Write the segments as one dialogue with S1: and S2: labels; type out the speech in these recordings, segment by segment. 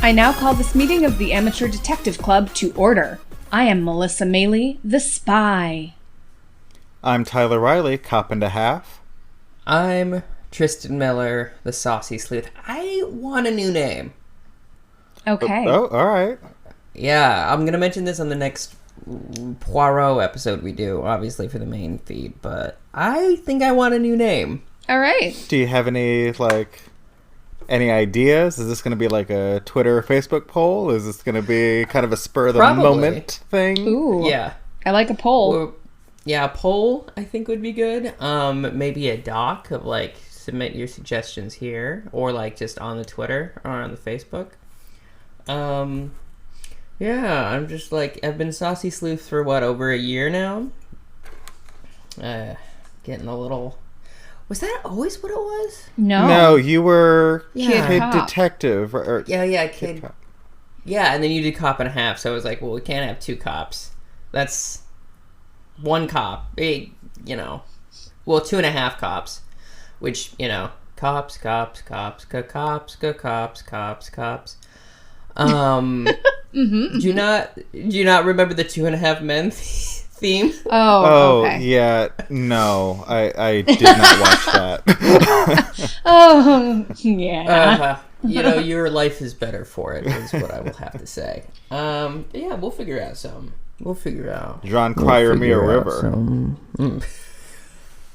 S1: I now call this meeting of the Amateur Detective Club to order. I am Melissa Meli, the spy.
S2: I'm Tyler Riley, cop and a half.
S3: I'm Tristan Miller, the saucy sleuth. I want a new name.
S1: Okay.
S2: Oh, all right.
S3: Yeah, I'm going to mention this on the next Poirot episode we do, obviously for the main feed, but I think I want a new name.
S1: All right.
S2: Do you have any ideas? Is this going to be like a Twitter or Facebook poll? Is this going to be kind of a spur of the moment thing?
S1: Ooh.
S3: Yeah.
S1: I like a poll.
S3: Or, yeah, a poll I think would be good. Maybe a doc of submit your suggestions here, or just on the Twitter or on the Facebook. Yeah, I'm just I've been Saucy Sleuth for over a year now. Getting a little... Was that always what it was?
S2: No, you were
S3: Kid
S2: detective.
S3: Kid. Yeah, and then you did cop and a half, so it was well, we can't have two cops. That's one cop. Big, well, 2.5 cops. Which, cops.
S1: Mm-hmm.
S3: Do you not remember the 2.5 Men theme?
S1: Oh, okay.
S2: Yeah, no, I did not watch that.
S1: Oh, yeah.
S3: Your life is better for it, is what I will have to say. Yeah, we'll figure out something. We'll figure out.
S2: John Cryermere River.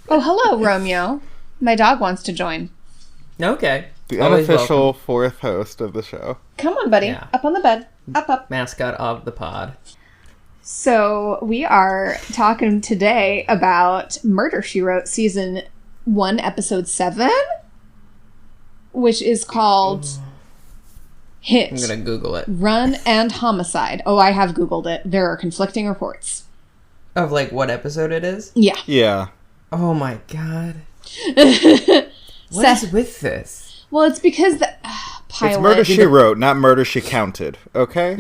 S1: Oh, hello, Romeo. My dog wants to join.
S3: Okay.
S2: The
S3: Always
S2: unofficial
S3: welcome.
S2: fourth host of the show.
S1: Come on, buddy.
S3: Yeah.
S1: Up on the bed. Up.
S3: Mascot of the pod.
S1: So we are talking today about Murder, She Wrote, Season 1, Episode 7, which is called Hit,
S3: I'm gonna Google it.
S1: Run, and Homicide. Oh, I have Googled it. There are conflicting reports.
S3: Of what episode it is?
S1: Yeah.
S2: Yeah.
S3: Oh my god. What is with this?
S1: Well, it's because the pilot...
S2: It's Murder, She Wrote, not Murder, She Counted, okay?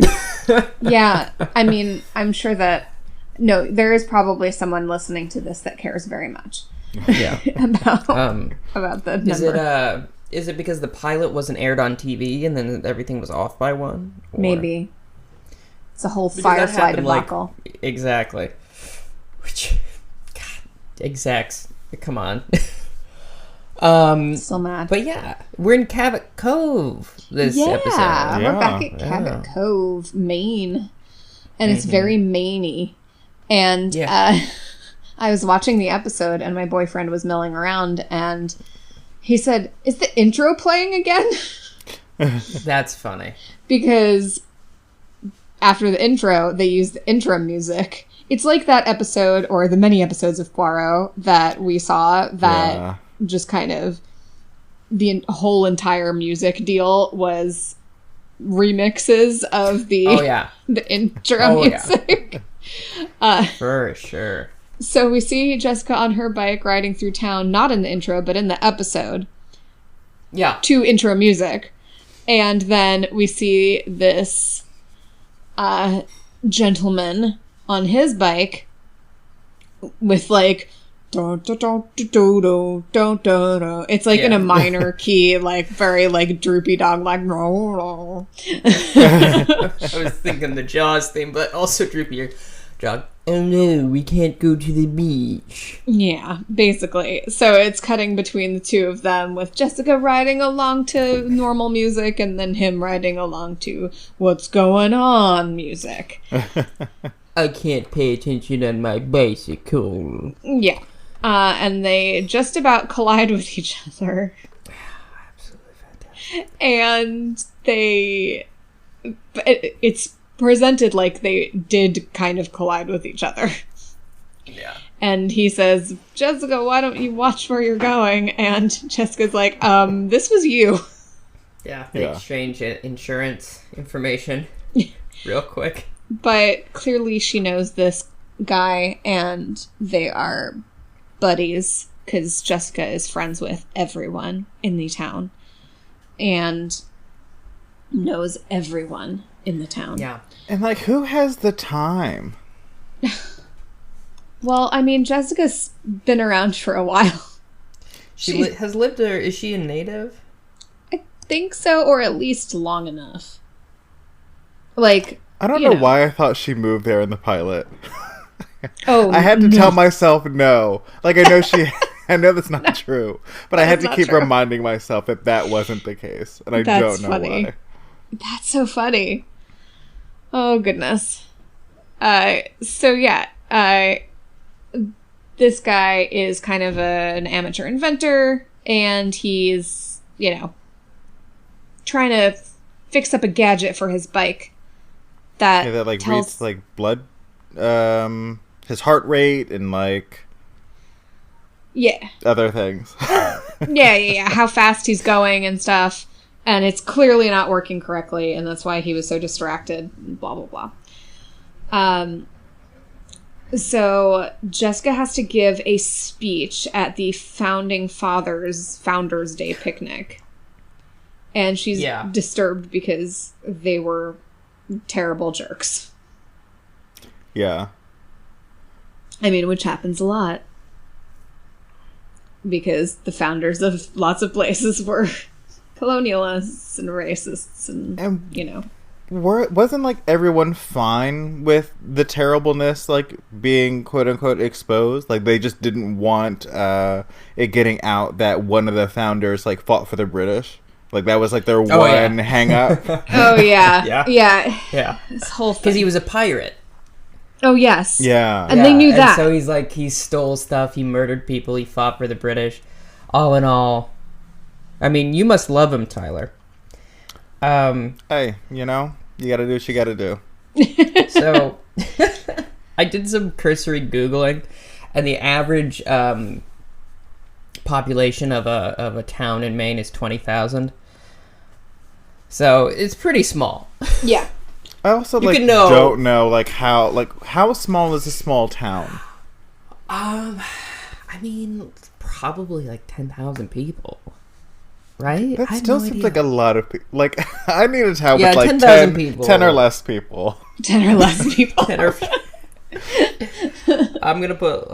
S1: Yeah, I mean, I'm sure that... No, there is probably someone listening to this that cares very much.
S3: Yeah.
S1: about the number.
S3: Is it because the pilot wasn't aired on TV and then everything was off by one? Or?
S1: Maybe. It's a whole Firefly debacle.
S3: Exactly. Which... God, execs. Come on.
S1: Still mad.
S3: But yeah, we're in Cabot Cove this episode.
S1: Yeah, we're back at Cabot Cove, Maine. And it's very Maine-y. And I was watching the episode and my boyfriend was milling around and he said, "Is the intro playing again?"
S3: That's funny.
S1: Because after the intro, they use the intro music. It's like that episode, or the many episodes of Poirot that we saw that just kind of the whole entire music deal was remixes of the the intro music.
S3: For sure.
S1: So we see Jessica on her bike riding through town, not in the intro, but in the episode.
S3: Yeah.
S1: To intro music. And then we see this gentleman on his bike with it's in a minor key, very droopy dog,
S3: I was thinking the Jaws theme, but also droopier dog. Oh no, we can't go to the beach.
S1: Yeah, basically. So it's cutting between the two of them with Jessica riding along to normal music and then him riding along to what's going on music.
S3: I can't pay attention on my bicycle.
S1: Yeah. And they just about collide with each other.
S3: Absolutely fantastic.
S1: And it's presented like they did kind of collide with each other.
S3: Yeah.
S1: And he says, "Jessica, why don't you watch where you're going?" And Jessica's like, this was you.
S3: Yeah, they exchange insurance information real quick.
S1: But clearly she knows this guy and they are buddies because Jessica is friends with everyone in the town and knows everyone in the town.
S3: Yeah.
S2: And who has the time?
S1: Well, I mean, Jessica's been around for a while.
S3: She has lived there. Is she a native?
S1: I think so, or at least long enough. Like,
S2: I don't know why I thought she moved there in the pilot.
S1: Oh,
S2: I had to tell myself no. Like, I know I know that's not true, but I had to keep reminding myself that wasn't the case, and I don't know why.
S1: That's so funny. Oh, goodness. So, yeah. This guy is kind of an amateur inventor, and he's, trying to fix up a gadget for his bike that
S2: reads, blood, his heart rate and, other things.
S1: Yeah. How fast he's going and stuff. And it's clearly not working correctly, and that's why he was so distracted, blah, blah, blah. So Jessica has to give a speech at the Founders Day picnic. And she's disturbed because they were terrible jerks.
S2: Yeah.
S1: I mean, which happens a lot. Because the founders of lots of places were colonialists and racists and
S2: wasn't everyone fine with the terribleness being quote unquote exposed? They just didn't want it getting out that one of the founders fought for the British. That was their one hang up.
S1: Oh yeah. Yeah. This whole thing.
S3: Because he was a pirate.
S1: Oh yes.
S2: Yeah.
S1: And they knew that.
S3: And so he stole stuff, he murdered people, he fought for the British. All in all, I mean, you must love him, Tyler.
S2: Hey, you gotta do what you gotta do.
S3: So, I did some cursory Googling, and the average population of a town in Maine is 20,000. So, it's pretty small.
S1: Yeah.
S2: I also don't know how small is a small town?
S3: I mean, probably 10,000 people. Right?
S2: That still seems like a lot of people. I need a town with
S3: 10,000 people.
S2: 10 or less people.
S1: 10 or less people.
S3: I'm going to put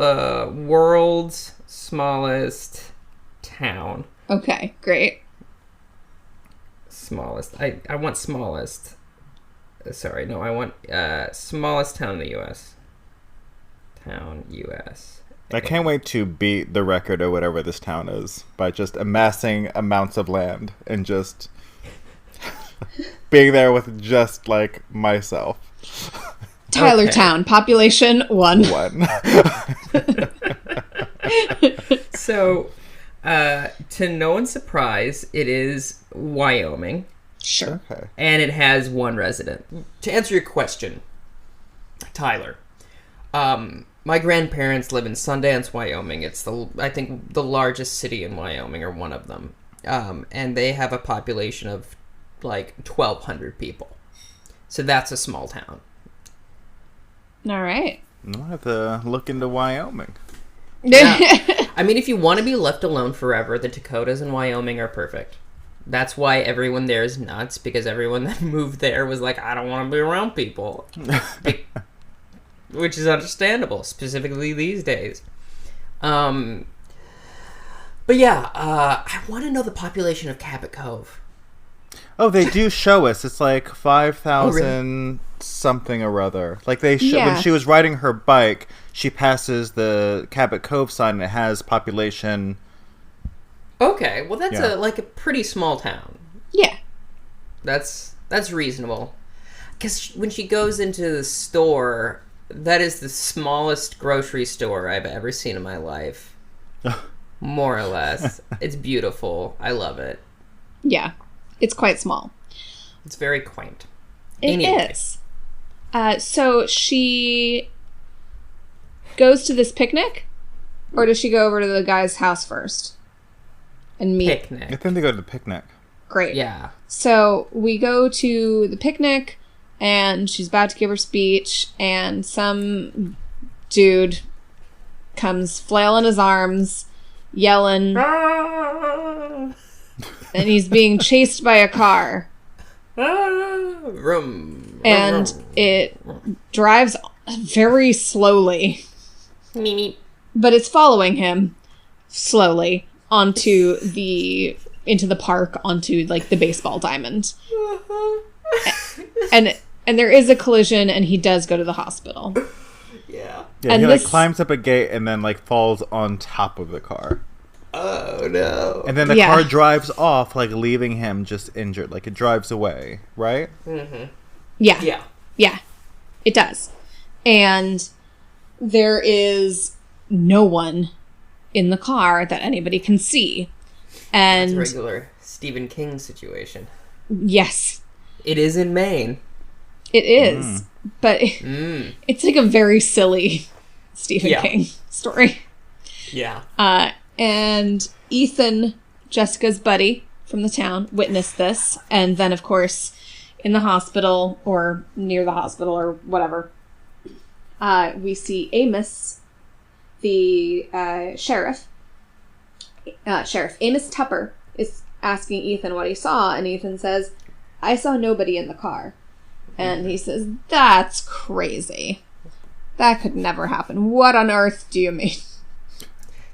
S3: world's smallest town.
S1: Okay, great.
S3: Smallest. I want smallest. Sorry, no, I want smallest town in the U.S. Town, U.S.
S2: I can't wait to beat the record or whatever this town is by just amassing amounts of land and just being there with just myself.
S1: Tylertown, population 1.
S3: So, to no one's surprise, it is Wyoming.
S1: Sure.
S2: Okay.
S3: And it has one resident. To answer your question, Tyler, my grandparents live in Sundance, Wyoming. It's I think the largest city in Wyoming, or one of them. And they have a population of 1,200 people. So that's a small town.
S1: All right.
S2: I'll have to look into Wyoming.
S3: Yeah. I mean, if you want to be left alone forever, the Dakotas and Wyoming are perfect. That's why everyone there is nuts, because everyone that moved there was I don't want to be around people. Which is understandable, specifically these days. But yeah, I want to know the population of Cabot Cove.
S2: Oh, they do show us. It's 5,000
S3: really?
S2: Something or other. When she was riding her bike, she passes the Cabot Cove sign and it has population.
S3: Okay, well that's a pretty small town.
S1: Yeah.
S3: That's reasonable. Because when she goes into the store, that is the smallest grocery store I've ever seen in my life. More or less. It's beautiful. I love it.
S1: Yeah. It's quite small.
S3: It's very quaint.
S1: It is. So she goes to this picnic? Or does she go over to the guy's house first? And meet?
S3: Picnic.
S2: I think they go to the picnic.
S1: Great.
S3: Yeah.
S1: So we go to the picnic, and she's about to give her speech, and some dude comes flailing his arms, yelling, and he's being chased by a car. And it drives very slowly. But it's following him slowly into the park, onto the baseball diamond. And And there is a collision, and he does go to the hospital.
S3: Yeah.
S2: Yeah,
S1: And
S2: he
S1: this-
S2: climbs up a gate and then falls on top of the car.
S3: Oh no.
S2: And then the
S1: Yeah.
S2: car drives off, leaving him just injured. It drives away, right?
S3: Mm-hmm.
S1: Yeah.
S3: Yeah.
S1: Yeah. It does. And there is no one in the car that anybody can see. And
S3: It's a regular Stephen King situation.
S1: yes,
S3: It is in Maine.
S1: it is. But it's a very silly Stephen King story.
S3: Yeah.
S1: And Ethan, Jessica's buddy from the town, witnessed this. And then, of course, in the hospital or near the hospital or whatever, we see Amos, the sheriff. Sheriff Amos Tupper is asking Ethan what he saw. And Ethan says, I saw nobody in the car. And he says, that's crazy. That could never happen. What on earth do you mean?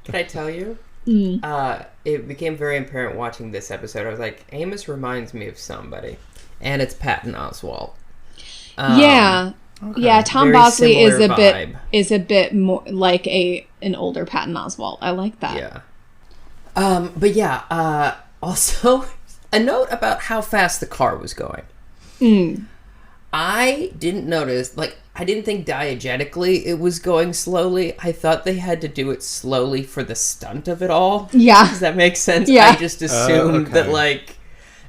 S3: Can I tell you? It became very apparent watching this episode. I was like, Amos reminds me of somebody. And it's Patton Oswalt.
S1: Yeah.
S2: Okay.
S1: Yeah, Tom
S3: Very
S1: Bosley is
S3: similar
S1: a bit more like an older Patton Oswalt. I like that.
S3: Yeah. But yeah, also a note about how fast the car was going. I didn't notice, I didn't think diegetically it was going slowly. I thought they had to do it slowly for the stunt of it all.
S1: Yeah.
S3: Does that make sense?
S1: Yeah.
S3: I just assumed
S2: okay.
S3: that,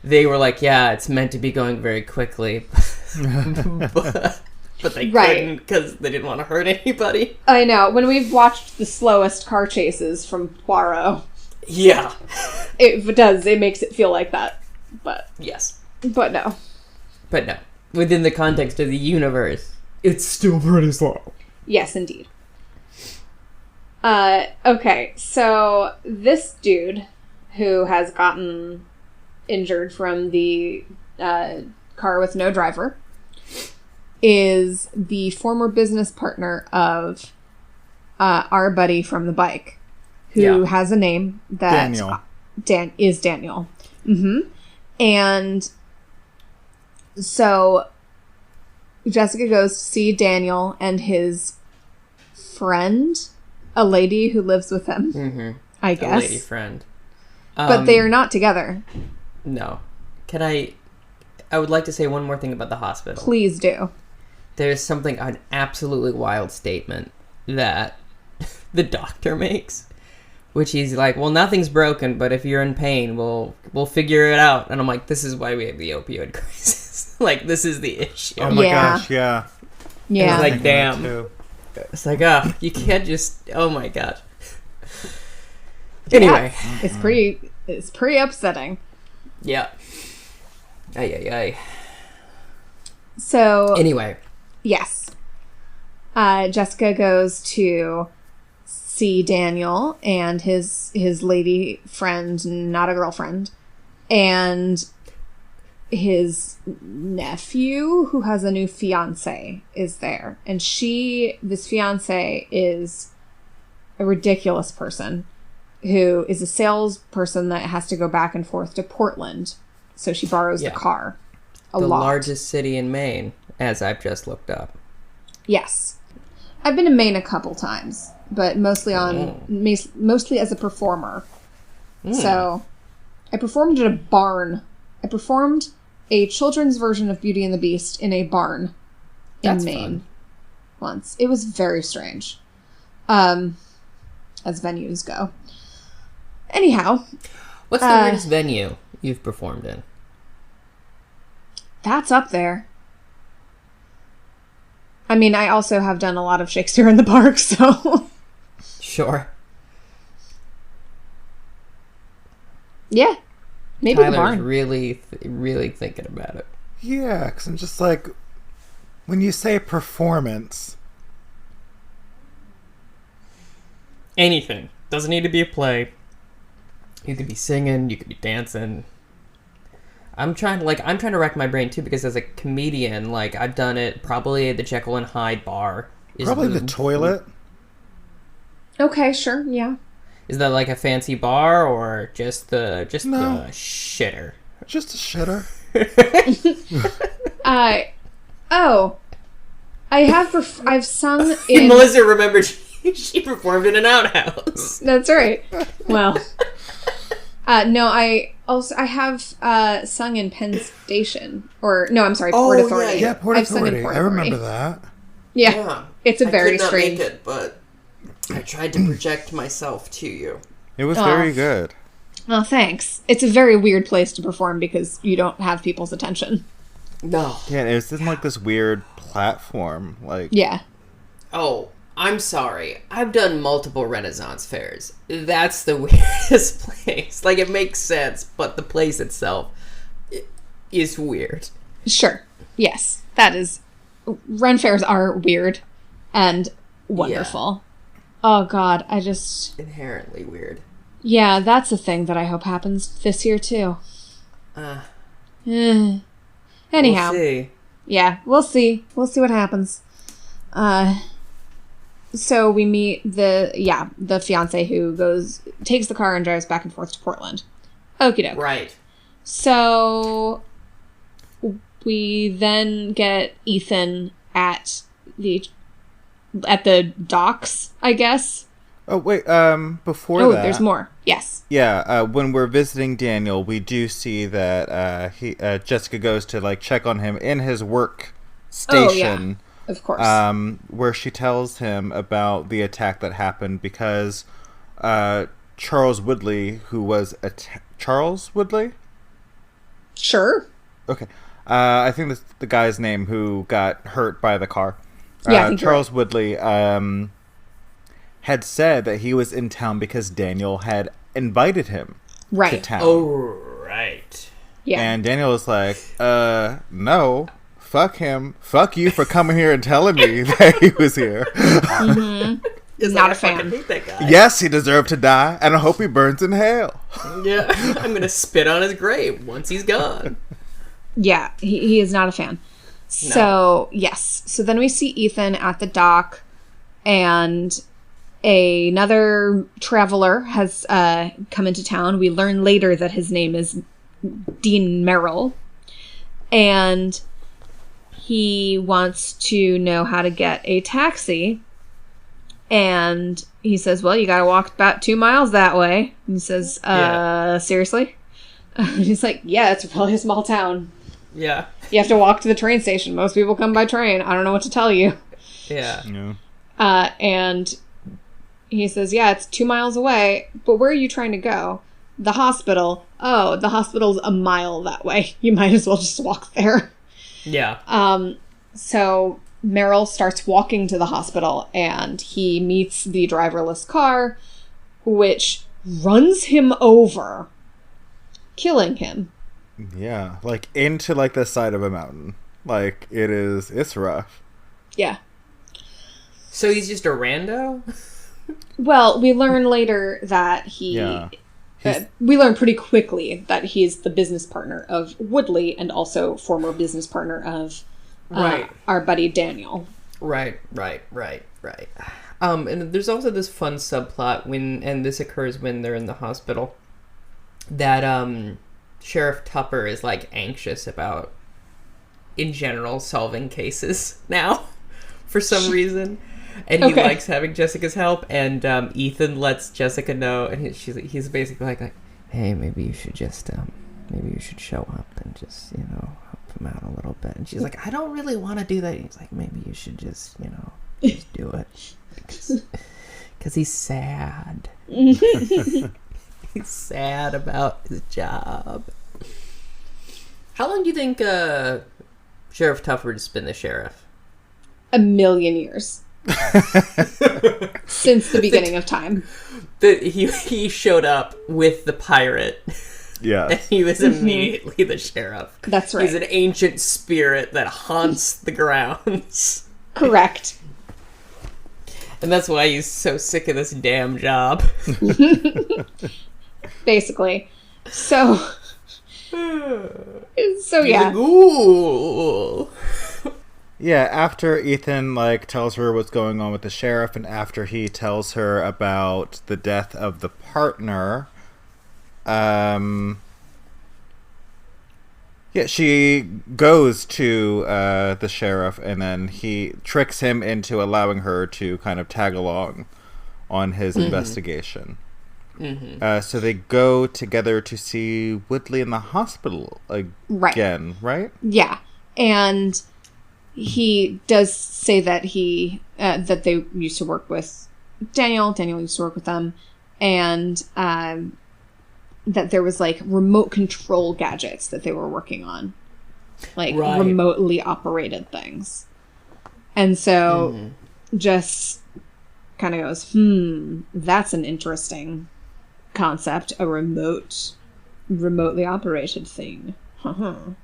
S3: they were yeah, it's meant to be going very quickly. But they couldn't because they didn't want to hurt anybody.
S1: I know. When we've watched the slowest car chases from Poirot,
S3: Yeah.
S1: it makes it feel like that. But
S3: Yes.
S1: no.
S3: But no. Within the context of the universe, it's still pretty slow.
S1: Yes, indeed. Okay, so this dude who has gotten injured from the car with no driver is the former business partner of our buddy from the bike, who has a name that is Daniel. Mm-hmm. And so Jessica goes to see Daniel and his friend, a lady who lives with him, I guess.
S3: A lady friend.
S1: But they are not together.
S3: No. I would like to say one more thing about the hospital.
S1: Please do.
S3: There's an absolutely wild statement that the doctor makes, which he's like, well, nothing's broken, but if you're in pain, we'll figure it out. And I'm like, this is why we have the opioid crisis. This is the issue.
S2: Oh my gosh, yeah.
S1: Yeah.
S3: It's damn. It's you can't just, oh my god. Anyway.
S1: Yeah, it's pretty upsetting.
S3: Yeah. Ay.
S1: So
S3: Anyway.
S1: yes. Jessica goes to see Daniel and his lady friend, not a girlfriend, and his nephew, who has a new fiance, is there. And this fiance is a ridiculous person who is a salesperson that has to go back and forth to Portland. So she borrows the car a lot.
S3: The largest city in Maine, as I've just looked up.
S1: Yes. I've been to Maine a couple times, but mostly as a performer. So I performed at a barn. I performed a children's version of Beauty and the Beast in a barn in Maine once. It was very strange, as venues go. Anyhow.
S3: What's the weirdest venue you've performed in?
S1: That's up there. I mean, I also have done a lot of Shakespeare in the Park, so...
S3: Sure.
S1: Yeah. Maybe the
S3: Tyler's
S1: barn.
S3: really, really thinking about it.
S2: Yeah, because I'm just when you say performance...
S3: Anything. Doesn't need to be a play. You could be singing, you could be dancing. I'm trying to rack my brain too, because as a comedian, I've done it probably at the Jekyll and Hyde bar.
S2: Probably the toilet.
S1: Okay, sure, yeah.
S3: Is that a fancy bar or just the shitter?
S2: Just a shitter.
S1: Oh, I've sung in...
S3: Melissa remembered she performed in an outhouse.
S1: That's right. Well, no, I have sung in Penn Station, or no, I'm sorry, Port Authority.
S4: Yeah, Port
S1: I've sung in
S4: Authority.
S1: Port
S4: I remember
S1: Authority.
S4: that.
S1: Yeah, it's a very
S3: I could not
S1: strange.
S3: make it, but I tried to project myself to you.
S2: It was very good.
S1: Oh, thanks. It's a very weird place to perform because you don't have people's attention.
S3: No.
S2: Yeah, it was in like this weird platform. Like,
S1: Yeah.
S3: Oh, I'm sorry. I've done multiple Renaissance fairs. That's the weirdest place. Like, it makes sense, but the place itself is weird.
S1: Sure. Yes, that is. Ren fairs are weird and wonderful. Oh God, I just...
S3: Inherently weird.
S1: Yeah, that's a thing that I hope happens this year too. Anyhow.
S3: We'll see.
S1: Yeah, we'll see. We'll see what happens. So we meet the fiance who takes the car and drives back and forth to Portland. Okie doke.
S3: Right.
S1: So we then get Ethan at the docks, I guess.
S2: oh wait, before
S1: Oh,
S2: that,
S1: there's more. Yes.
S2: Yeah, when we're visiting Daniel, we do see that Jessica goes to like check on him in his work station.
S1: Of course.
S2: Where she tells him about the attack that happened because Charles Woodley, who was Charles Woodley?
S1: Sure.
S2: Okay. I think that's the guy's name who got hurt by the car.
S1: Yeah, I think
S2: Charles Woodley had said that he was in town because Daniel had invited him to town.
S3: Oh, right.
S1: Yeah.
S2: And Daniel was like, no. Fuck him. Fuck you for coming here and telling me that he was here.
S1: He's not a fan.
S3: I hate that guy.
S2: Yes, he deserved to die, and I hope he burns in hell.
S3: Yeah. I'm going to spit on his grave once he's gone.
S1: Yeah, he is not a fan. So, yes. So then we see Ethan at the dock, and another traveler has come into town. We learn later that his name is Dean Merrill, and he wants to know how to get a taxi. And he says, well, you gotta walk about 2 miles that way. And he says, seriously? He's like, yeah, it's probably a small town.
S3: Yeah.
S1: You have to walk to the train station. Most people come by train. I don't know what to tell you.
S3: Yeah.
S1: And he says, yeah, it's 2 miles away. But where are you trying to go? The hospital. Oh, the hospital's a mile that way. You might as well just walk there.
S3: Yeah.
S1: So Merrill starts walking to the hospital, and he meets the driverless car, which runs him over, killing him.
S2: Yeah, like into like the side of a mountain. Like it's rough.
S1: Yeah.
S3: So he's just a rando?
S1: Well, we learn later that we learn pretty quickly that he's the business partner of Woodley and also former business partner of our buddy Daniel.
S3: Right. And there's also this fun subplot and this occurs when they're in the hospital, that Sheriff Tupper is like anxious about, in general, solving cases now for some reason. And he likes having Jessica's help, and Ethan lets Jessica know, and he's basically like, hey, maybe you should just show up and just, help him out a little bit. And she's like, I don't really want to do that. And he's like, maybe you should just, just do it. Because he's sad. He's sad about his job. How long do you think Sheriff Tuffer's been the sheriff?
S1: 1,000,000 years. Since the beginning of time.
S3: He showed up with the pirate.
S2: Yeah.
S3: And he was immediately the sheriff.
S1: That's right.
S3: He's an ancient spirit that haunts the grounds.
S1: Correct.
S3: And that's why he's so sick of this damn job.
S1: Basically. So yeah.
S3: Like, ooh.
S2: Yeah, after Ethan tells her what's going on with the sheriff, and after he tells her about the death of the partner, Yeah, she goes to the sheriff, and then he tricks him into allowing her to kind of tag along on his investigation. So they go together to see Woodley in the hospital again, right?
S1: Yeah, and he does say that that they used to work with Daniel. Daniel used to work with them, and that there was like remote control gadgets that they were working on, like remotely operated things. And so Jess kind of goes, that's an interesting concept, a remotely operated thing.
S2: So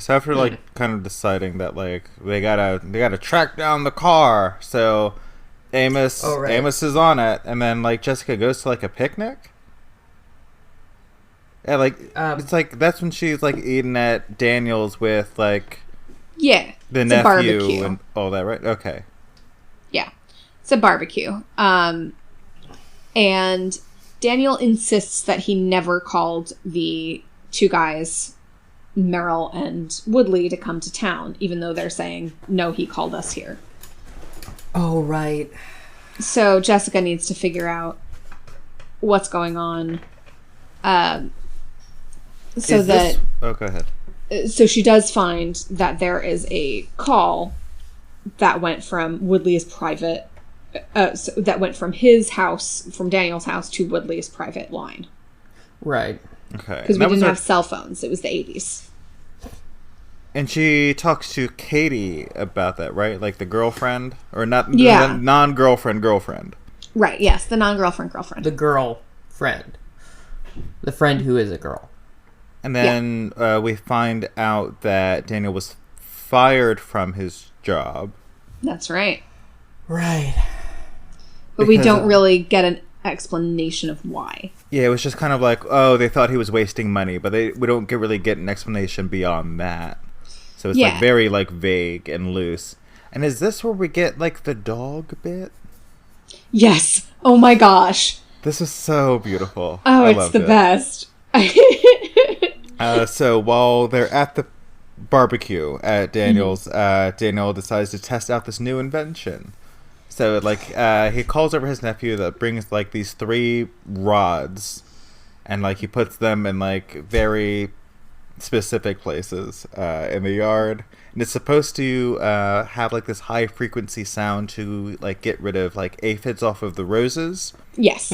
S2: after like kind of deciding that like they gotta track down the car, so Amos is on it, and then like Jessica goes to like a picnic. Yeah, like it's like that's when she's like eating at Daniel's with like the nephew and all that, right? Okay.
S1: Yeah, it's a barbecue. And Daniel insists that he never called the two guys, Merrill and Woodley, to come to town, even though they're saying, no, he called us here.
S3: Oh, right.
S1: So Jessica needs to figure out what's going on.
S2: Oh, go ahead.
S1: So she does find that there is a call that went from Woodley's private... that went from his house, from Daniel's house, to Woodley's private line.
S3: Right.
S2: Okay.
S1: Because we didn't have cell phones. It was the 80s.
S2: And she talks to Katie about that, right? Like the girlfriend? Or not? Yeah. The non-girlfriend.
S1: Right, yes. The non-girlfriend girlfriend.
S3: The girlfriend. The friend who is a girl.
S2: And then we find out that Daniel was fired from his job.
S1: That's right.
S3: Right.
S1: But we don't really get an explanation of why.
S2: Yeah, it was just kind of like, oh, they thought he was wasting money, but we don't really get an explanation beyond that. So it's like very like vague and loose. And is this where we get like the dog bit?
S1: Yes. Oh my gosh.
S2: This is so beautiful.
S1: Oh, it's the best.
S2: So while they're at the barbecue at Daniel's, Daniel decides to test out this new invention. So like he calls over his nephew that brings like these 3 rods, and like he puts them in like very specific places in the yard, and it's supposed to have like this high frequency sound to like get rid of like aphids off of the roses.
S1: Yes.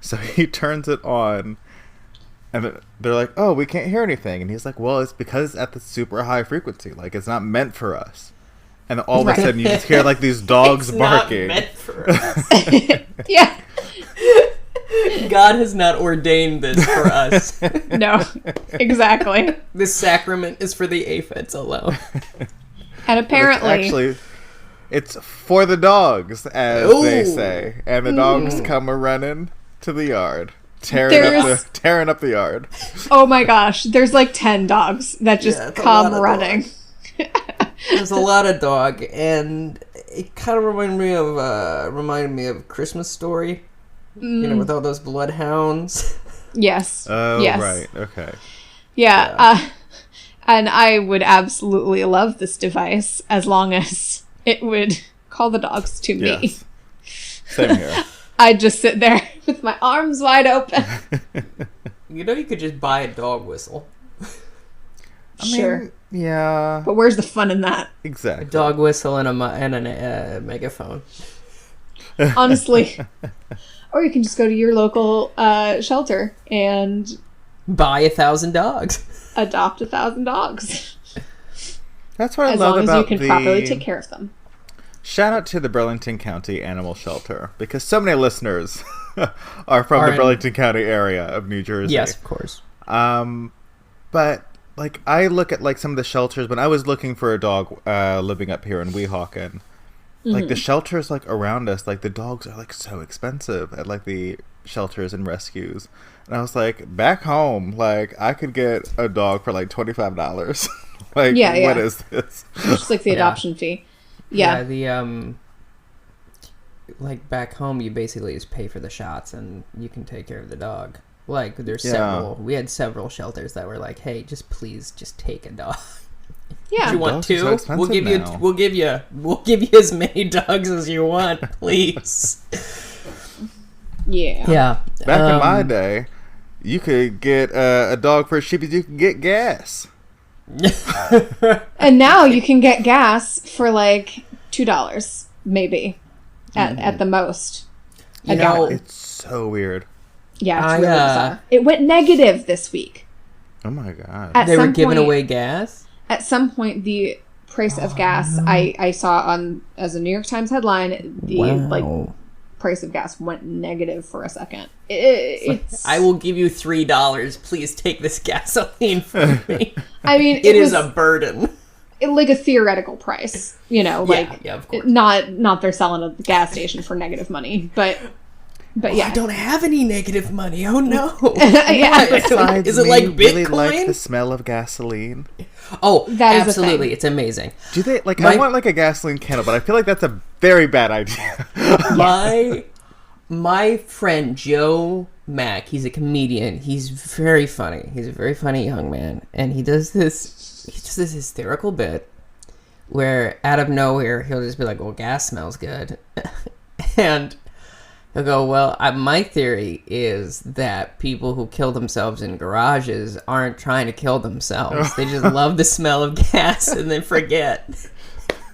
S2: So he turns it on, and they're like, oh, we can't hear anything, and he's like, well, it's because it's at the super high frequency, like it's not meant for us. And all of a sudden you just hear like these dogs barking.
S3: Not meant for us.
S1: Yeah.
S3: God has not ordained this for us.
S1: No, exactly.
S3: This sacrament is for the aphids alone.
S1: And apparently...
S2: It's for the dogs, as they say. And the dogs come a-running to the yard. Tearing up the yard.
S1: Oh my gosh. There's like 10 dogs that just come running.
S3: There's a lot of dog, and it kind of reminded me of Christmas Story. You know, with all those bloodhounds.
S1: Yes.
S2: Oh,
S1: yes.
S2: right. Okay.
S1: Yeah. And I would absolutely love this device as long as it would call the dogs to me.
S2: Yes. Same here.
S1: I'd just sit there with my arms wide open.
S3: You know, you could just buy a dog whistle.
S1: Sure.
S2: Yeah.
S1: But where's the fun in that?
S2: Exactly.
S3: A dog whistle and a megaphone.
S1: Honestly. Or you can just go to your local shelter and...
S3: buy 1,000 dogs.
S1: Adopt 1,000 dogs.
S2: That's what I love about
S1: as long as you can properly take care of them.
S2: Shout out to the Burlington County Animal Shelter, because so many listeners are from the Burlington County area of New Jersey.
S3: Yes, of course.
S2: But like I look at like some of the shelters when I was looking for a dog living up here in Weehawken. Like the shelters like around us, like the dogs are like so expensive at like the shelters and rescues. And I was like, back home, like I could get a dog for like $25. Like, what is this?
S1: Just like the adoption fee. Yeah.
S3: The like back home, you basically just pay for the shots and you can take care of the dog. Like, there's several. We had several shelters that were like, "Hey, please take a dog."
S1: Yeah,
S3: Do you want two?
S2: So
S3: We'll give you as many dogs as you want, please. Yeah.
S2: Back in my day, you could get a dog for as cheap as you could get gas.
S1: And now you can get gas for like $2, maybe, at the most.
S3: You know,
S2: it's so weird.
S1: Yeah, it's really bizarre. It went negative this week.
S2: Oh my god!
S3: They were giving away gas.
S1: At some point, the price of gas I saw as a New York Times headline, the price of gas went negative for a second. It's
S3: I will give you $3. Please take this gasoline from me.
S1: I mean,
S3: it is a burden.
S1: Like a theoretical price,
S3: of course.
S1: Not they're selling at the gas station for negative money, but yeah.
S3: I don't have any negative money. Oh no.
S2: Is
S3: it like Bitcoin?
S2: Really like the smell of gasoline.
S3: Oh,
S1: that is
S3: absolutely! It's amazing.
S2: Do they like? I want like a gasoline candle, but I feel like that's a very bad idea.
S3: My friend Joe Mack, he's a comedian. He's very funny. He's a very funny young man, and he does this hysterical bit where out of nowhere he'll just be like, "Well, gas smells good," and he'll go, "Well, my theory is that people who kill themselves in garages aren't trying to kill themselves. They just love the smell of gas and then forget."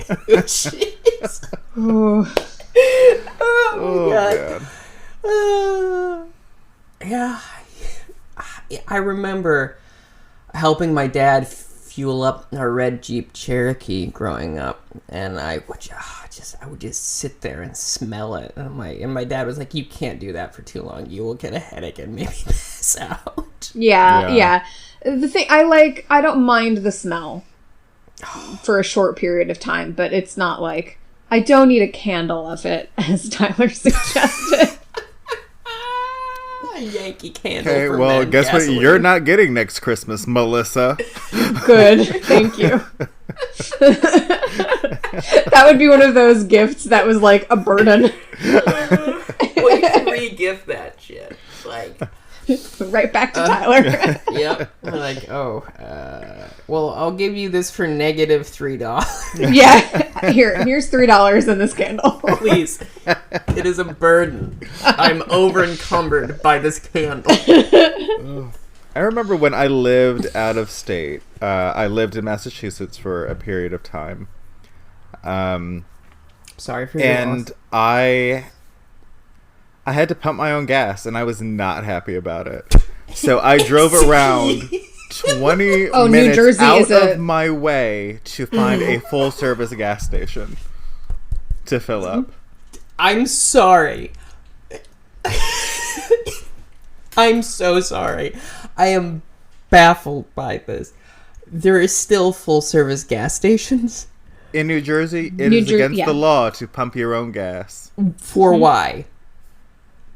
S3: Jeez. Oh my god. Yeah. I remember helping my dad fuel up our red Jeep Cherokee growing up, and I would just sit there and smell it, and my dad was like, "You can't do that for too long. You will get a headache and maybe pass out."
S1: Yeah. The thing I don't mind the smell for a short period of time, but it's not like I don't need a candle of it, as Tyler suggested.
S3: A Yankee candle.
S2: Okay,
S3: for
S2: well,
S3: men,
S2: guess
S3: gasoline.
S2: what? You're not getting next Christmas, Melissa.
S1: Good, thank you. That would be one of those gifts that was like a burden.
S3: Well, you can re-gift that shit. Like,
S1: right back to Tyler.
S3: Yep. Like, well, I'll give you this for negative $3.
S1: Yeah. Here's $3 in this candle.
S3: Please. It is a burden. I'm over encumbered by this candle.
S2: I remember when I lived out of state. I lived in Massachusetts for a period of time.
S3: Sorry for your
S2: and
S3: loss.
S2: I had to pump my own gas, and I was not happy about it. So I drove around 20 minutes
S1: New Jersey
S2: out of my way to find a full-service gas station to fill up.
S3: I'm sorry. I'm so sorry. I am baffled by this. There is still full-service gas stations?
S2: In New Jersey, it is against the law to pump your own gas.
S3: For why?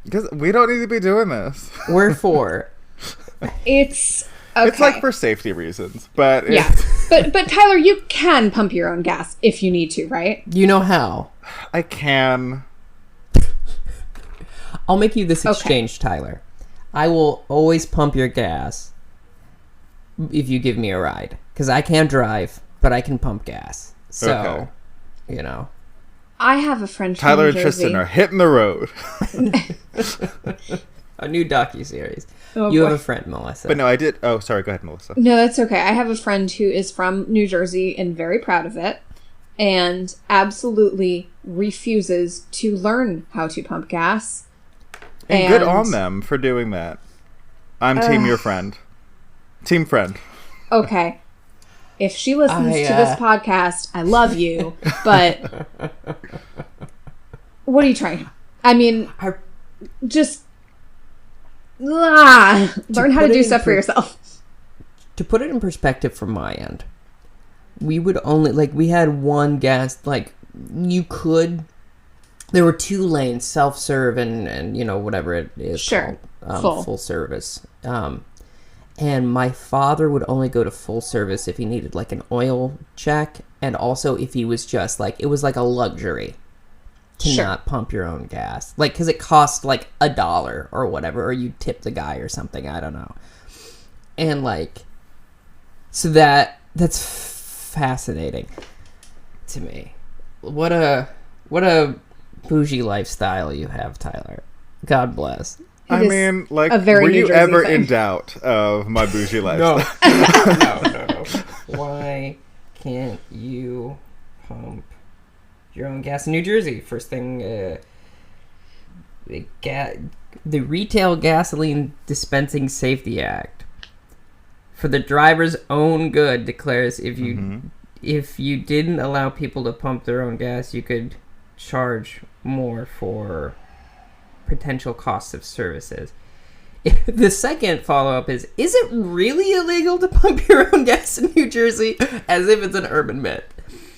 S2: Because we don't need to be doing this.
S3: Wherefore?
S1: It's okay.
S2: It's like for safety reasons, but
S1: yeah. But Tyler, you can pump your own gas if you need to, right?
S3: You know how?
S2: I can.
S3: I'll make you this exchange, Tyler. I will always pump your gas if you give me a ride, because I can't drive, but I can pump gas. So, you know.
S1: I have a friend from
S2: Tyler
S1: New
S2: and
S1: Jersey.
S2: Tristan are hitting the road.
S3: A new docuseries.
S1: Oh,
S3: you
S1: boy.
S3: have a friend, Melissa.
S2: But no, I did. Oh, sorry. Go ahead, Melissa.
S1: No, that's okay. I have a friend who is from New Jersey and very proud of it, and absolutely refuses to learn how to pump gas.
S2: And good on them for doing that. I'm team your friend. Team friend.
S1: Okay. If she listens to this podcast, I love you, but what are you trying? I mean, just learn how to do stuff for yourself.
S3: To put it in perspective from my end, we would only, like, we had one gas, like, you could, there were 2 lanes, self-serve and you know, whatever it is called, full service. And my father would only go to full service if he needed, like, an oil check, and also if he was just, like, it was like a luxury. to not pump your own gas. Like, because it costs, like, $1 or whatever, or you tip the guy or something, I don't know. And, like, so that's fascinating to me. What a bougie lifestyle you have, Tyler. God bless.
S2: I mean, like,
S1: were
S2: you ever in doubt of my bougie lifestyle?
S3: No. Why can't you pump your own gas in New Jersey? First thing, the Retail Gasoline Dispensing Safety Act, for the driver's own good, declares if you didn't allow people to pump their own gas, you could charge more for potential costs of services. The second follow-up is it really illegal to pump your own gas in New Jersey? As if it's an urban myth.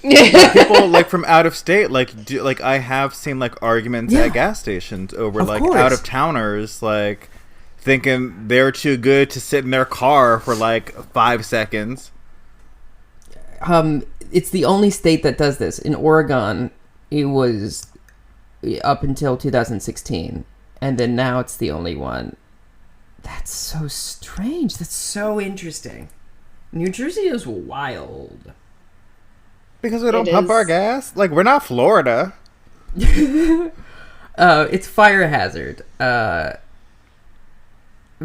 S2: People, like, from out of state, like, I have seen, like, arguments at gas stations over, like, out-of-towners, like, thinking they're too good to sit in their car for, like, 5 seconds.
S3: It's the only state that does this. In Oregon, it was up until 2016, and then now it's the only one. That's so strange. That's so interesting. New Jersey is wild.
S2: Because we don't pump our gas? Like, we're not Florida.
S3: It's fire hazard.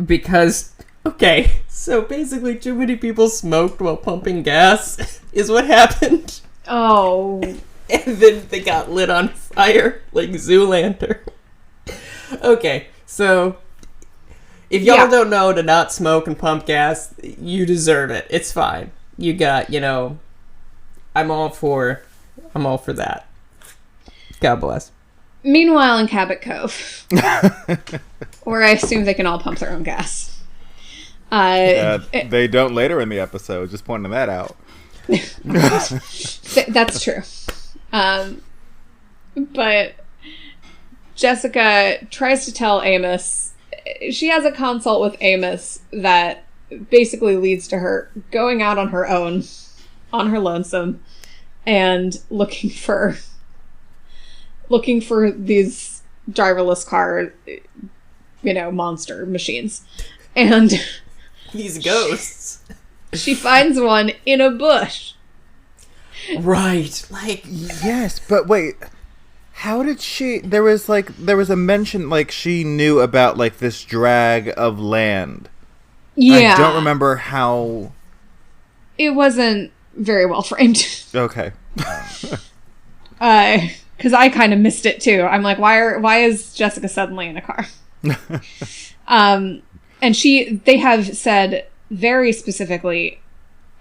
S3: Because, okay, so basically too many people smoked while pumping gas is what happened.
S1: Oh.
S3: And then they got lit on fire like Zoolander. Okay, so if y'all don't know to not smoke and pump gas, you deserve it. It's fine. You got, I'm all for that. God bless.
S1: Meanwhile, in Cabot Cove, where I assume they can all pump their own gas.
S2: They don't later in the episode, just pointing that out.
S1: That's true. But Jessica tries to tell Amos, she has a consult with Amos that basically leads to her going out on her own, on her lonesome, and looking for these driverless car, monster machines. And
S3: these ghosts.
S1: She finds one in a bush.
S3: Right. Like,
S2: yes, but wait. How did she... There was a mention, like, she knew about, like, this drag of land.
S1: Yeah.
S2: I don't remember how...
S1: It wasn't very well framed.
S2: Okay.
S1: Because I kind of missed it, too. I'm like, why is Jessica suddenly in a car? And they have said very specifically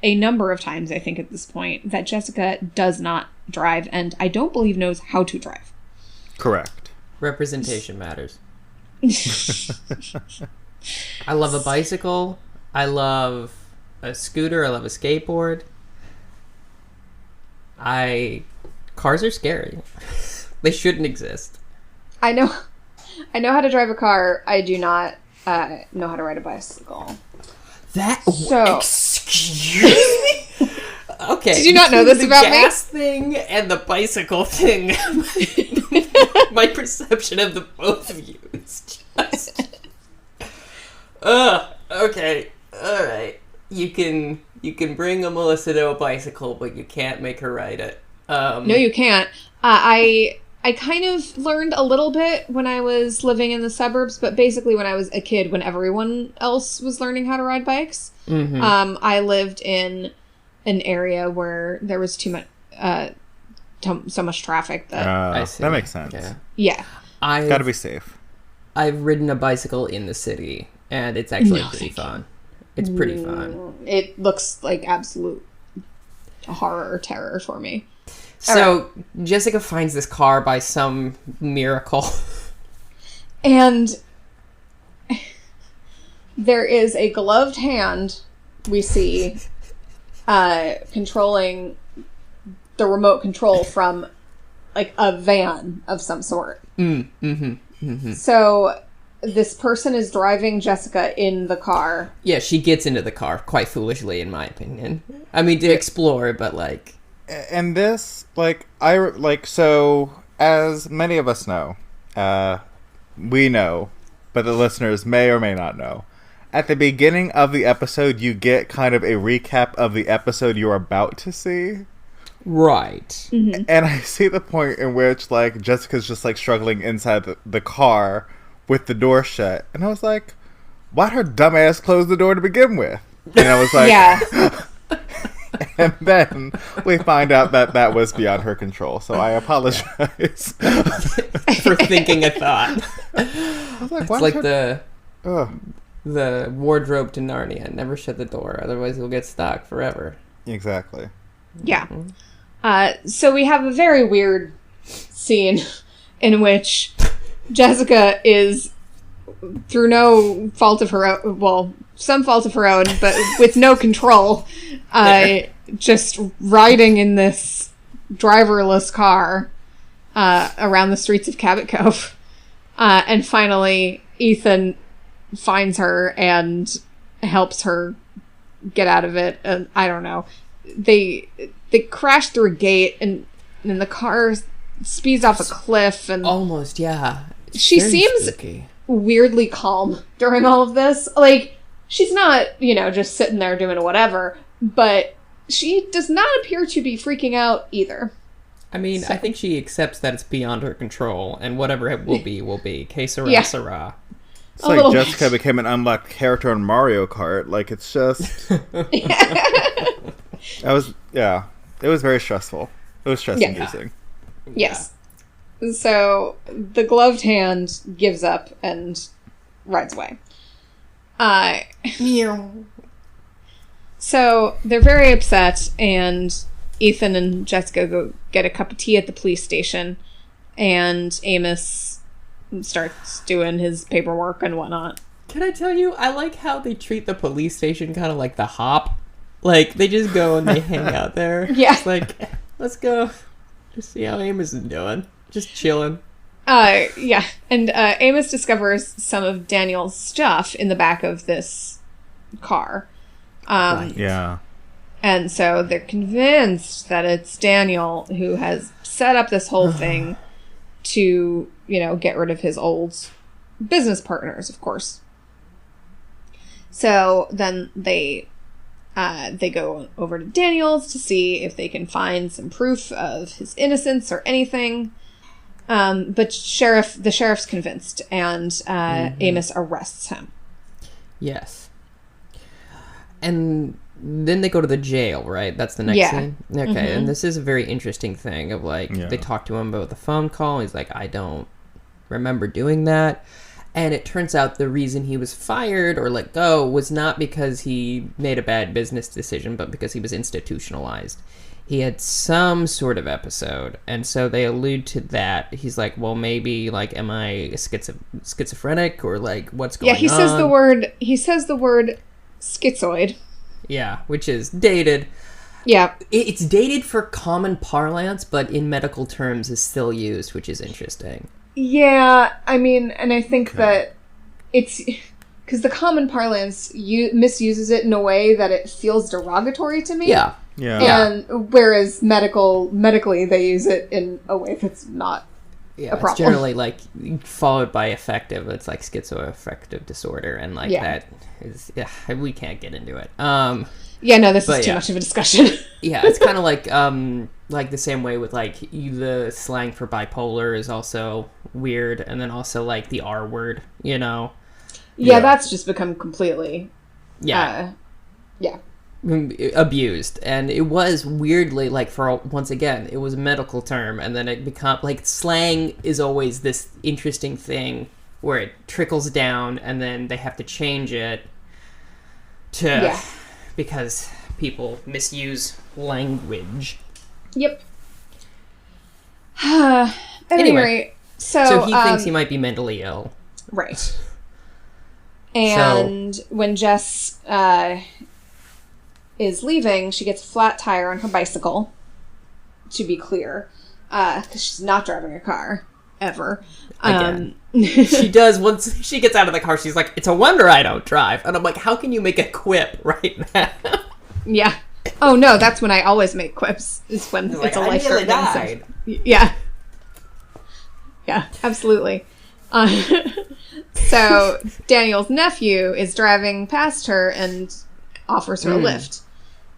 S1: a number of times, I think at this point, that Jessica does not drive and I don't believe knows how to drive.
S2: Correct.
S3: Representation matters. I love a bicycle. I love a scooter. I love a skateboard. Cars are scary. They shouldn't exist.
S1: I know how to drive a car. I do not know how to ride a bicycle.
S3: Excuse me? Okay.
S1: Did you not know this about me?
S3: The gas thing and the bicycle thing. My perception of the both of you is just... okay. Alright. You can bring a Melissa to a bicycle, but you can't make her ride it.
S1: No, you can't. I kind of learned a little bit when I was living in the suburbs, but basically when I was a kid, when everyone else was learning how to ride bikes, I lived in an area where there was too much, so much traffic that
S2: that makes sense.
S1: Yeah.
S2: Gotta be safe.
S3: I've ridden a bicycle in the city, and it's actually pretty fun. It's pretty fun.
S1: It looks like absolute horror or terror for me.
S3: So, Jessica finds this car by some miracle.
S1: And there is a gloved hand we see controlling the remote control from, like, a van of some sort. So, this person is driving Jessica in the car.
S3: Yeah, she gets into the car, quite foolishly, in my opinion. I mean, to explore, but, like...
S2: And this, like, so as many of us know, we know, but the listeners may or may not know, at the beginning of the episode, you get kind of a recap of the episode you're about to see.
S3: Right.
S1: Mm-hmm.
S2: And I see the point in which, like, Jessica's just, like, struggling inside the car with the door shut. And I was like, why'd her dumbass close the door to begin with? And I was like...
S1: Yeah.
S2: And then we find out that was beyond her control. So I apologize.
S3: For thinking a thought.
S2: I was like,
S3: It's like the
S2: Ugh.
S3: wardrobe to Narnia. Never shut the door, otherwise you'll get stuck forever.
S2: Exactly.
S1: Yeah. So we have a very weird scene in which Jessica is, through no fault of her own, well, some fault of her own, but with no control, just riding in this driverless car around the streets of Cabot Cove. And finally, Ethan finds her and helps her get out of it. I don't know. They crash through a gate, and the car speeds off a cliff, and
S3: Almost, yeah. It's
S1: she
S3: very
S1: seems
S3: spooky.
S1: weirdly calm during all of this. Like, she's not, just sitting there doing whatever, but she does not appear to be freaking out either.
S3: I mean,
S1: So-
S3: I think she accepts that it's beyond her control, and whatever it will be, will be. Que sera,
S1: Yeah.
S3: sera.
S2: It's
S1: A
S2: like
S1: little
S2: Jessica became an unlocked character in Mario Kart. Like, it's just... It was very stressful. It was stress-inducing.
S1: Yes. So the gloved hand gives up and rides away. So they're very upset, and Ethan and Jessica go get a cup of tea at the police station, and Amos starts doing his paperwork and whatnot.
S3: Can I tell you, I like how they treat the police station kind of like the Hop. Like, they just go and they hang out there.
S1: Yeah.
S3: It's like, let's go. Just see how Amos is doing. Just chilling.
S1: Yeah. And Amos discovers some of Daniel's stuff in the back of this car.
S3: Right.
S2: Yeah.
S1: And so they're convinced that it's Daniel who has set up this whole thing to, get rid of his old business partners, of course. So then they go over to Daniel's to see if they can find some proof of his innocence or anything. But the sheriff's convinced, and Amos arrests him.
S3: Yes. And then they go to the jail, right? That's the next scene? Okay, and this is a very interesting thing of, they talk to him about the phone call. He's like, I don't remember doing that. And it turns out the reason he was fired or let go was not because he made a bad business decision, but because he was institutionalized. He had some sort of episode, and so they allude to that. He's like, well, maybe, am I schizophrenic, or, what's going on?
S1: Yeah, he says the word schizoid.
S3: Yeah, which is dated.
S1: Yeah.
S3: It's dated for common parlance, but in medical terms is still used, which is interesting.
S1: Yeah, I mean, and I think that it's... Because the common parlance misuses it in a way that it feels derogatory to me.
S3: Yeah.
S2: Yeah.
S1: And whereas medically they use it in a way that's not a problem.
S3: It's generally, followed by affective. It's like schizoaffective disorder, and, that is... Yeah, we can't get into it.
S1: Yeah, no, this is too much of a discussion.
S3: Yeah, it's kind of like the same way with the slang for bipolar is also weird, and then also the R word,
S1: Yeah, that's just become completely
S3: abused. And it was weirdly once again, it was a medical term, and then it become slang is always this interesting thing where it trickles down, and then they have to change it to because people misuse language.
S1: Yep. At any rate, so
S3: he thinks he might be mentally ill.
S1: Right. And when Jess is leaving, she gets a flat tire on her bicycle, to be clear, because she's not driving a car, ever.
S3: Again. She does, once she gets out of the car, she's like, it's a wonder I don't drive. And I'm like, how can you make a quip right now?
S1: Yeah. Oh, no, that's when I always make quips, is when it's a life-threatening. Yeah. Yeah, absolutely. So Daniel's nephew is driving past her and offers her a lift.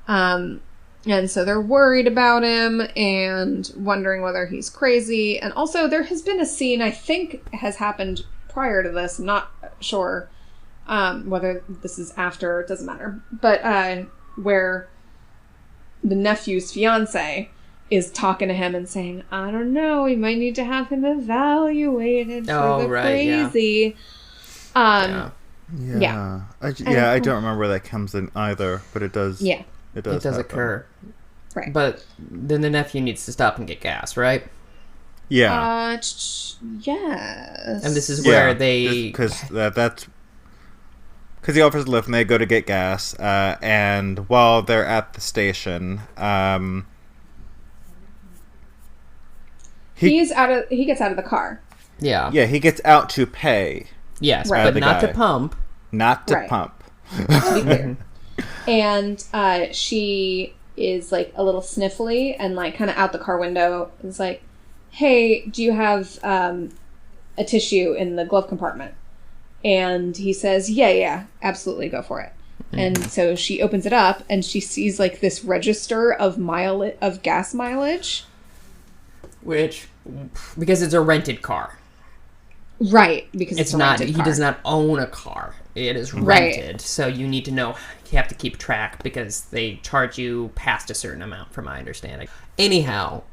S1: And so they're worried about him and wondering whether he's crazy. And also there has been a scene, I think has happened prior to this, I'm not sure whether this is after, it doesn't matter, but where the nephew's fiance is talking to him and saying, I don't know, we might need to have him evaluated for the crazy.
S3: Yeah.
S2: I don't remember where that comes in either, but it does.
S1: Yeah.
S2: It does
S3: occur.
S1: Right.
S3: But then the nephew needs to stop and get gas, right?
S2: Yeah.
S1: Yes.
S3: And this is where they...
S2: Because he offers a lift and they go to get gas, and while they're at the station,
S1: he gets out of the car.
S3: Yeah.
S2: Yeah, he gets out to pay.
S3: Yes,
S1: right.
S3: but not to pump.
S2: Not to pump.
S1: To be clear. And she is like a little sniffly and like kind of out the car window is like, hey, do you have a tissue in the glove compartment? And he says, yeah, absolutely, go for it. Mm-hmm. And so she opens it up and she sees like this register of gas mileage.
S3: Which, because it's a rented car.
S1: Right, because it's
S3: not.
S1: He
S3: does not own a car. It is rented, right. So you need to know. You have to keep track because they charge you past a certain amount, from my understanding. Anyhow,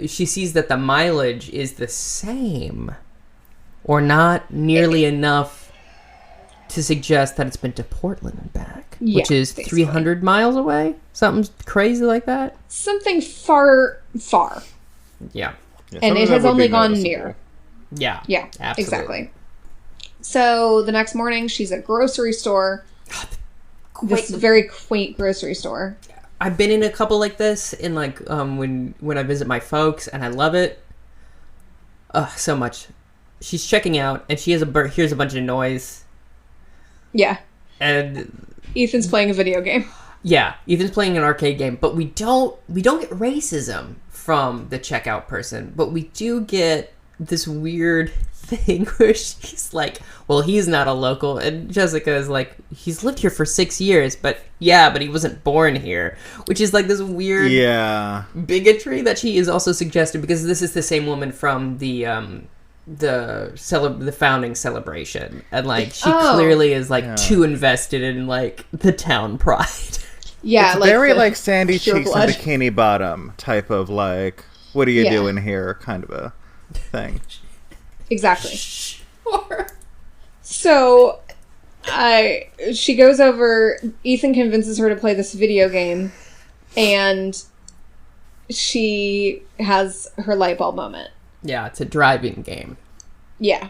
S3: she sees that the mileage is the same, or not nearly enough to suggest that it's been to Portland and back, which is basically 300 miles away. Something crazy like that.
S1: Something far.
S3: Yeah,
S1: and it has only gone near.
S3: Yeah, absolutely.
S1: Exactly. So the next morning, she's at a grocery store. This very quaint grocery store.
S3: I've been in a couple like this in like when I visit my folks, and I love it. So much. She's checking out, and she hears a bunch of noise.
S1: Yeah.
S3: And
S1: Ethan's playing a video game.
S3: Yeah, Ethan's playing an arcade game, but we don't get racism from the checkout person, but we do get this weird thing where she's like, well, he's not a local, and Jessica is like, he's lived here for 6 years, but he wasn't born here, which is like this weird bigotry that she is also suggesting, because this is the same woman from the founding celebration, and like she clearly is like too invested in like the town pride.
S1: Yeah,
S2: it's
S1: like
S2: very like Sandy Cheeks
S1: blood.
S2: and Bikini Bottom type of like, what are you doing here kind of a thing.
S1: Exactly. Sure. So, she goes over. Ethan convinces her to play this video game, and she has her light bulb moment.
S3: Yeah, it's a driving game.
S1: Yeah.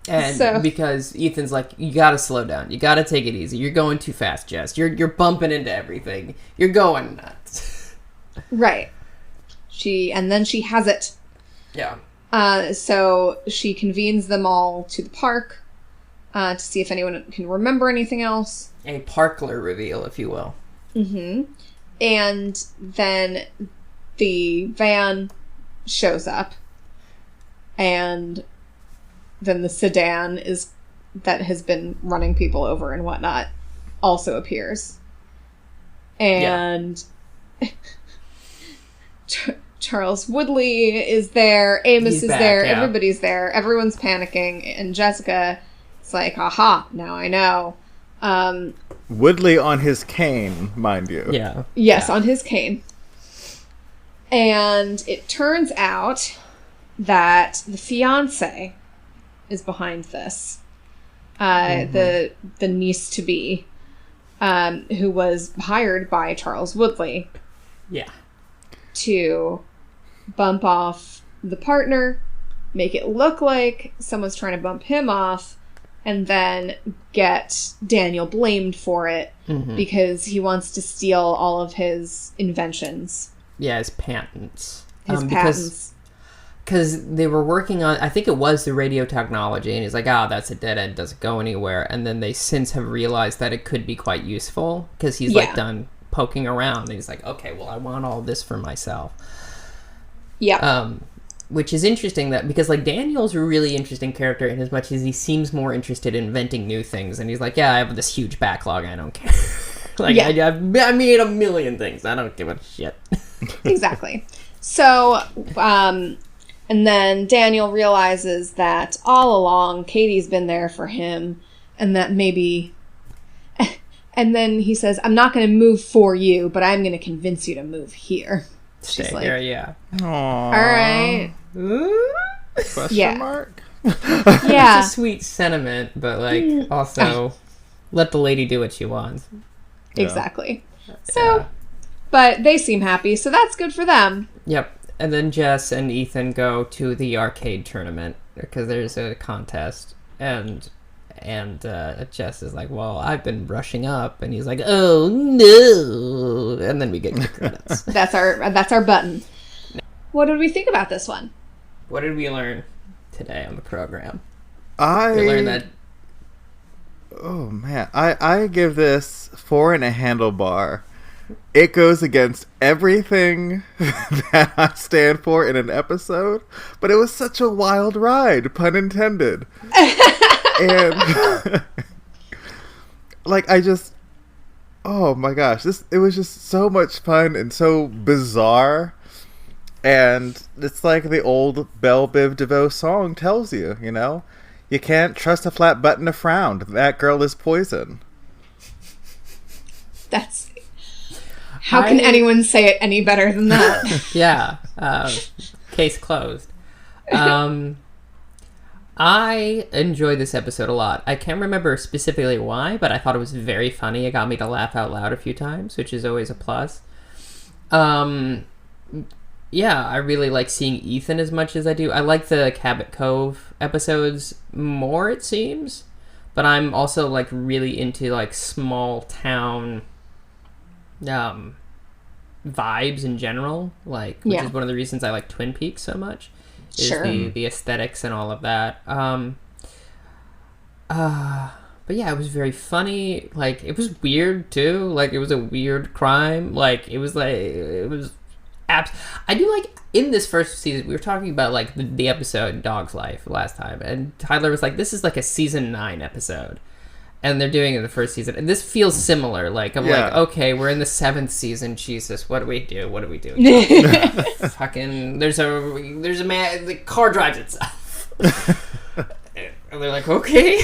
S3: And because Ethan's like, you gotta slow down. You gotta take it easy. You're going too fast, Jess. You're bumping into everything. You're going nuts.
S1: Right. And then she has it.
S3: Yeah.
S1: So she convenes them all to the park to see if anyone can remember anything else.
S3: A Parkler reveal, if you will.
S1: Mm-hmm. And then the van shows up, and then the sedan that has been running people over and whatnot also appears. And Charles Woodley is there, Amos is there, everybody's there, everyone's panicking, and Jessica is like, aha, now I know.
S2: Woodley on his cane, mind you.
S3: Yeah.
S1: Yes, on his cane. And it turns out that the fiancé is behind this. The niece-to-be, who was hired by Charles Woodley.
S3: Yeah.
S1: To bump off the partner, make it look like someone's trying to bump him off, and then get Daniel blamed for it because he wants to steal all of his inventions.
S3: Yeah, his patents.
S1: Patents.
S3: Because they were working on, I think it was the radio technology, and he's like, that's a dead end, doesn't go anywhere. And then they since have realized that it could be quite useful, because he's like done poking around, and he's like, okay, well, I want all this for myself.
S1: Yeah.
S3: which is interesting that because like Daniel's a really interesting character in as much as he seems more interested in inventing new things, and he's like, yeah, I have this huge backlog, I don't care. Like, I made a million things, I don't give a shit.
S1: Exactly. So, and then Daniel realizes that all along Katie's been there for him, and that maybe... And then he says, I'm not going to move for you, but I'm going to convince you to move here.
S3: Stay
S1: She's like,
S3: here, yeah.
S2: Aww.
S1: All right.
S2: Question mark?
S1: Yeah.
S3: It's a sweet sentiment, but like also let the lady do what she wants.
S1: Exactly. So, but they seem happy, so that's good for them.
S3: Yep. And then Jess and Ethan go to the arcade tournament because there's a contest, and Jess is like, well, I've been brushing up, and he's like, oh no, and then we get the credits.
S1: That's our button. What did we think about this one?
S3: What did we learn today on the program?
S2: We
S3: learned that.
S2: Oh man, I give this 4 and a handlebar. It goes against everything that I stand for in an episode, but it was such a wild ride, pun intended. And like oh my gosh, it was just so much fun and so bizarre, and it's like the old Belle Biv DeVoe song tells you, you can't trust a flat button to frown. That girl is poison.
S1: That's how can anyone say it any better than that?
S3: Yeah, case closed. I enjoyed this episode a lot. I can't remember specifically why, but I thought it was very funny. It got me to laugh out loud a few times, which is always a plus. Yeah, I really like seeing Ethan as much as I do. I like the Cabot Cove episodes more, it seems, but I'm also like really into like small town vibes in general, like which is one of the reasons I like Twin Peaks so much. Is the aesthetics and all of that. But yeah, it was very funny. Like, it was weird too. Like, it was a weird crime. Like, I do like, in this first season, we were talking about like the episode Dog's Life last time, and Tyler was like, this is like a season 9 episode. And they're doing it in the first season. And this feels similar. Like, I'm like, okay, we're in the 7th season. Jesus, what do we do? Fucking, there's a man, the car drives itself. And they're like, okay.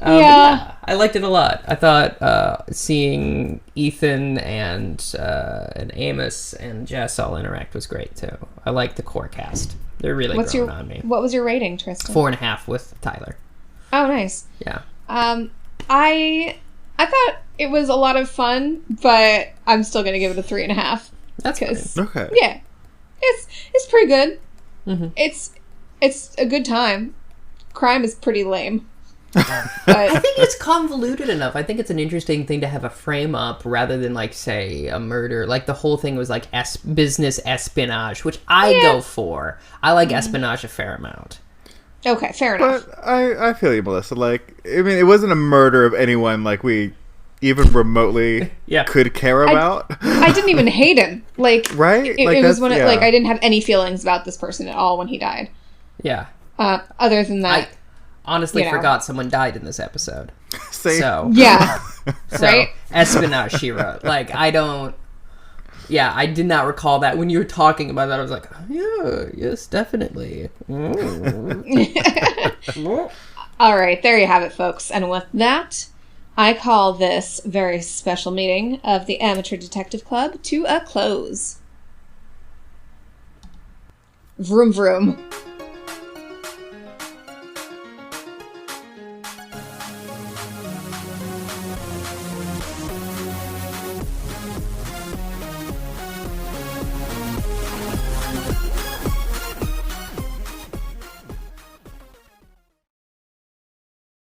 S3: Yeah, I liked it a lot. I thought seeing Ethan and Amos and Jess all interact was great, too. I like the core cast. They're really growing on me.
S1: What was your rating, Tristan?
S3: 4.5 with Tyler.
S1: Oh, nice.
S3: Yeah.
S1: I thought it was a lot of fun, but I'm still gonna give it a 3.5.
S3: That's good.
S2: Okay.
S1: Yeah, it's pretty good.
S3: Mm-hmm.
S1: It's a good time. Crime is pretty lame. But
S3: I think it's convoluted enough. I think it's an interesting thing to have a frame up rather than like say a murder. Like the whole thing was like business espionage, which I go for. I like espionage a fair amount.
S1: Okay, fair enough.
S2: But I feel you, Melissa. Like, I mean, it wasn't a murder of anyone like we even remotely could care about.
S1: I didn't even hate him. Like,
S2: right?
S1: It was when like I didn't have any feelings about this person at all when he died.
S3: Yeah.
S1: Other than that,
S3: I honestly forgot someone died in this episode.
S2: Same.
S3: So
S1: yeah, right.
S3: Espionage, she wrote. Like I don't. Yeah, I did not recall that. When you were talking about that, I was like, oh, yeah, yes, definitely.
S1: All right, there you have it, folks. And with that, I call this very special meeting of the Amateur Detective Club to a close. Vroom vroom.